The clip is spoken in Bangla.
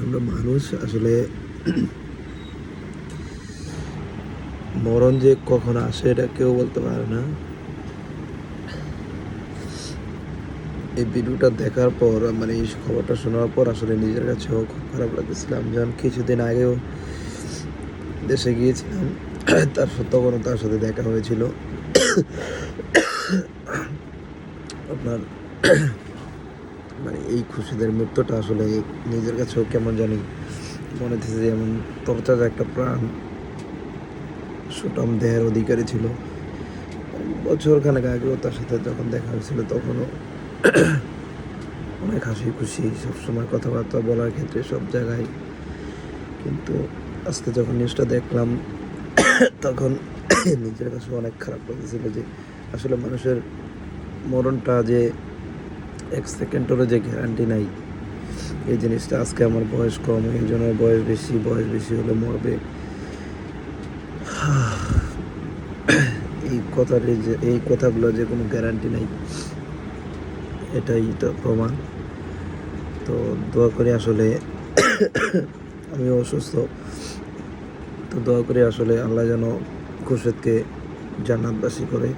আমরা মানুষ আসলে মরণ যে কখন আসে এটা কেউ বলতে পারে না। এই ভিডিওটা দেখার পর মানে এই খবরটা শোনার পর আসলে নিজের কাছেও খুব খারাপ লাগতেছিলাম। যেমন কিছুদিন আগেও দেশে গিয়েছিলাম, তার তখনও তার সাথে দেখা হয়েছিল। আপনার মানে এই খুশিদের মুহূর্তটা আসলে নিজের কাছেও কেমন জানি মনে হচ্ছে যে এমন তরতাজা একটা প্রাণ সুটাম দেহের অধিকারী ছিল। বছরখানেক আগেও তার সাথে যখন দেখা হয়েছিল তখনও অনেক হাসি খুশি, সবসময় কথাবার্তা বলার ক্ষেত্রে সব জায়গায়। কিন্তু আজকে যখন নিউজটা দেখলাম তখন নিজের কাছে অনেক খারাপ লাগতেছিল যে আসলে মানুষের মরণটা যে এক সেকেন্ডেরও যে গ্যারান্টি নাই। এই জিনিসটা আজকে আমার বয়স কম, এই জন্য বয়স বেশি হলে মরবে, এই কথাগুলো যে কোনো গ্যারান্টি নাই, এটাই তো প্রমাণ। তো দোয়া করি আসলে আমিও অসুস্থ, তো দোয়া করি আসলে আল্লাহ যেন খুরশেদকে জান্নাতবাসী করে।